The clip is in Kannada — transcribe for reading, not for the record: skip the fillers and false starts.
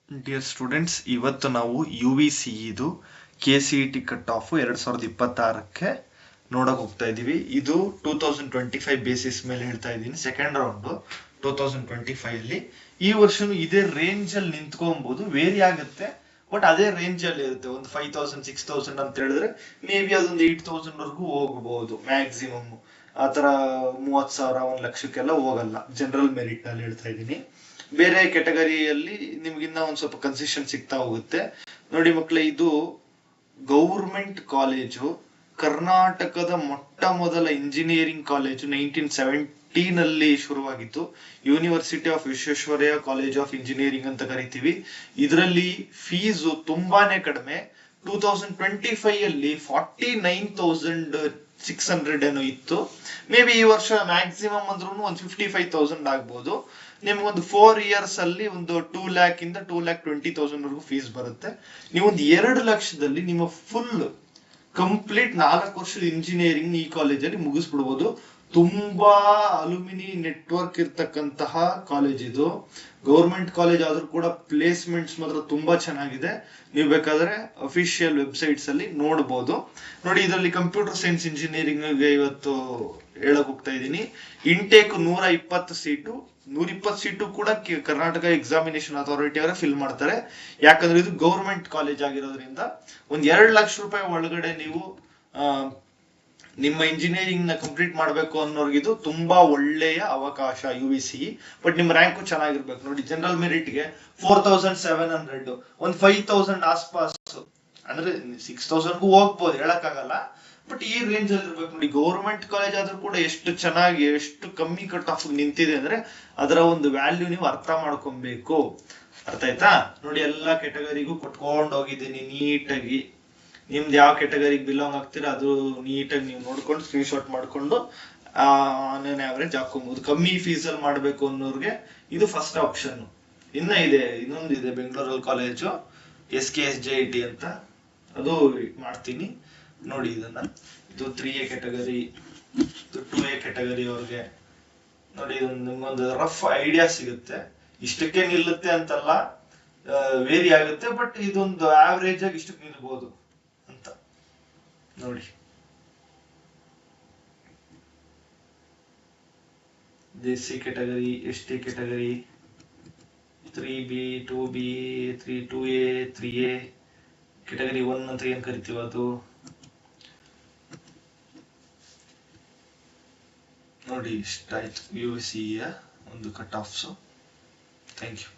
ಡಿಯರ್ ಸ್ಟೂಡೆಂಟ್ಸ್, ಇವತ್ತು ನಾವು ಯು ವಿ ಸಿ ಇದು KCET ಕಟ್ ಆಫ್ 2026ಕ್ಕೆ ನೋಡಕ್ ಹೋಗ್ತಾ ಇದೀವಿ. ಇದು 2025 ಬೇಸಿಸ್ ಮೇಲೆ ಹೇಳ್ತಾ ಇದ್ದೀನಿ. ಸೆಕೆಂಡ್ ರೌಂಡ್ 2025 ಅಲ್ಲಿ ಈ ವರ್ಷನೂ ಇದೇ ರೇಂಜ್ ಅಲ್ಲಿ ನಿಂತ್ಕೊಬಹುದು. ವೇರಿ ಆಗುತ್ತೆ, ಬಟ್ ಅದೇ ರೇಂಜ್ ಅಲ್ಲಿ ಇರುತ್ತೆ. ಒಂದು 5000 6000 ಅಂತ ಹೇಳಿದ್ರೆ ಮೇ ಬಿ ಅದೊಂದು 8000 ವರೆಗೂ ಹೋಗಬಹುದು ಮ್ಯಾಕ್ಸಿಮಮ್. ಆತರ 30,000 1 ಲಕ್ಷಕ್ಕೆಲ್ಲ ಹೋಗಲ್ಲ. ಜನರಲ್ ಮೆರಿಟ್ ನಲ್ಲಿ ಹೇಳ್ತಾ ಇದ್ದೀನಿ. ಬೇರೆ ಕೆಟಗರಿಯಲ್ಲಿ ನಿಮ್ಗಿನ್ನ ಒಂದ್ ಸ್ವಲ್ಪ ಕನ್ಸೆಷನ್ ಸಿಗ್ತಾ ಹೋಗುತ್ತೆ. ನೋಡಿ ಮಕ್ಕಳೇ, ಇದು ಗೌರ್ಮೆಂಟ್ ಕಾಲೇಜು, ಕರ್ನಾಟಕದ ಮೊಟ್ಟ ಮೊದಲ ಇಂಜಿನಿಯರಿಂಗ್ ಕಾಲೇಜು 1917 ಅಲ್ಲಿ ಶುರುವಾಗಿತ್ತು. University of Visvesvaraya college of engineering ಅಂತ ಕರಿತೀವಿ. ಇದರಲ್ಲಿ ಫೀಸು ತುಂಬಾನೇ ಕಡಿಮೆ. 2025 ಅಲ್ಲಿ 49,600 ಏನೋ ಇತ್ತು. ಮೇ ಬಿ ಈ ವರ್ಷ ಮ್ಯಾಕ್ಸಿಮಮ್ ಅಂದ್ರೂ ಒಂದು 55,000 ಆಗ್ಬೋದು. ನಿಮ್ಗೊಂದು 4 ಇಯರ್ಸ್ ಅಲ್ಲಿ ಒಂದು 2 lakh ಇಂದ 2,20,000 ವರೆಗೂ ಫೀಸ್ ಬರುತ್ತೆ. ನೀವೊಂದು 2 ಲಕ್ಷದಲ್ಲಿ ನಿಮ್ಮ ಫುಲ್ ಕಂಪ್ಲೀಟ್ 4 ವರ್ಷದ ಇಂಜಿನಿಯರಿಂಗ್ ಈ ಕಾಲೇಜಲ್ಲಿ ಮುಗಿಸ್ಬಿಡ್ಬೋದು. ತುಂಬಾ ಅಲ್ಯುಮಿನಿ ನೆಟ್ವರ್ಕ್ ಇರ್ತಕ್ಕಂತಹ ಕಾಲೇಜ್ ಇದು. ಗೌರ್ಮೆಂಟ್ ಕಾಲೇಜ್ ಆದ್ರೂ ಕೂಡ ಪ್ಲೇಸ್ಮೆಂಟ್ಸ್ ಮಾತ್ರ ತುಂಬಾ ಚೆನ್ನಾಗಿದೆ. ನೀವು ಬೇಕಾದ್ರೆ ಅಫಿಷಿಯಲ್ ವೆಬ್ಸೈಟ್ಸ್ ಅಲ್ಲಿ ನೋಡ್ಬೋದು. ನೋಡಿ, ಇದರಲ್ಲಿ ಕಂಪ್ಯೂಟರ್ ಸೈನ್ಸ್ ಇಂಜಿನಿಯರಿಂಗ್ ಇವತ್ತು ಹೇಳಕ್ ಹೋಗ್ತಾ ಇದ್ದೀನಿ. Intake 120 seat. 120 ಸೀಟು ಕೂಡ ಕರ್ನಾಟಕ ಎಕ್ಸಾಮಿನೇಷನ್ ಅಥಾರಿಟಿ ಅವರೇ ಫಿಲ್ ಮಾಡ್ತಾರೆ. ಯಾಕಂದ್ರೆ ಇದು ಗೌರ್ಮೆಂಟ್ ಕಾಲೇಜ್ ಆಗಿರೋದ್ರಿಂದ. ಒಂದ್ 2 ಲಕ್ಷ ರೂಪಾಯಿ ಒಳಗಡೆ ನೀವು ನಿಮ್ಮ ಇಂಜಿನಿಯರಿಂಗ್ ನ ಕಂಪ್ಲೀಟ್ ಮಾಡ್ಬೇಕು ಅನ್ನೋರ್ಗಿದು ತುಂಬಾ ಒಳ್ಳೆಯ ಅವಕಾಶ UVC. ಬಟ್ ನಿಮ್ ರ್ಯಾಂಕು ಚೆನ್ನಾಗಿರ್ಬೇಕು. ನೋಡಿ, ಜನರಲ್ ಮೆರಿಟ್ ಗೆ 4,700, ಒಂದ್ 5,000 ಆಸ್ಪಾಸ್, ಅಂದ್ರೆ 6,000ಗೂ ಹೋಗ್ಬೋದು, ಹೇಳಕ್ಕಾಗಲ್ಲ. ಬಟ್ ಈ ರೇಂಜ್ ಅಲ್ಲಿ ಇರ್ಬೇಕು. ನೋಡಿ, ಗೌರ್ಮೆಂಟ್ ಕಾಲೇಜ್ ಆದ್ರೂ ಕೂಡ ಎಷ್ಟು ಚೆನ್ನಾಗಿ, ಎಷ್ಟು ಕಮ್ಮಿ ಕಟ್ ಆಫ್ ನಿಂತಿದೆ ಅಂದ್ರೆ ಅದರ ಒಂದು ವ್ಯಾಲ್ಯೂ ನೀವು ಅರ್ಥ ಮಾಡ್ಕೊಬೇಕು. ಅರ್ಥ ಆಯ್ತಾ? ನೋಡಿ, ಎಲ್ಲಾ ಕೆಟಗರಿಗೂ ಕೊಟ್ಕೊಂಡು ಹೋಗಿದ್ದೀನಿ ನೀಟಾಗಿ. ನಿಮ್ದು ಯಾವ ಕೆಟಗರಿಗೆ ಬಿಲಾಂಗ್ ಆಗ್ತೀರಾ ಅದು ನೀಟಾಗಿ ನೀವು ನೋಡ್ಕೊಂಡು ಸ್ಕ್ರೀನ್ ಶಾಟ್ ಮಾಡ್ಕೊಂಡು ಆನ್ ಆವರೇಜ್ ಹಾಕೊಬಹುದು. ಕಮ್ಮಿ ಫೀಸ್ ಅಲ್ಲಿ ಮಾಡ್ಬೇಕು ಅನ್ನೋರ್ಗೆ ಇದು ಫಸ್ಟ್ ಆಪ್ಷನ್. ಇನ್ನೊಂದಿದೆ ಬೆಂಗಳೂರಲ್ಲಿ ಕಾಲೇಜು SKSJIT ಅಂತ, ಅದು ಮಾಡ್ತೀನಿ. ನೋಡಿ, ಇದು 3A ಕೆಟಗರಿ, ಇದು 2A ಕೆಟಗರಿ ಅವ್ರಿಗೆ. ನೋಡಿ, ನಿಮ್ಗೊಂದು ರಫ್ ಐಡಿಯಾ ಸಿಗುತ್ತೆ. ಇಷ್ಟಕ್ಕೆ ನಿಲ್ಲುತ್ತೆ ಅಂತಲ್ಲ, ವೇರಿ ಆಗುತ್ತೆ, ಬಟ್ ಇದೊಂದು ಆವರೇಜ್ ಆಗಿ ಇಷ್ಟಕ್ಕೆ ನಿಲ್ಬಹುದು ಅಂತ ನೋಡಿ. SC category, ST category, 3B, 2B, 2A, 3A category 1 ಅಂತ ಏನ್ ಕರಿತೀವಿ ಅದು. ನೋಡಿ, ಇಷ್ಟ ಆಯ್ತು UVC ಯ ಒಂದು ಕಟ್ ಆಫ್ಸ್. Thank you.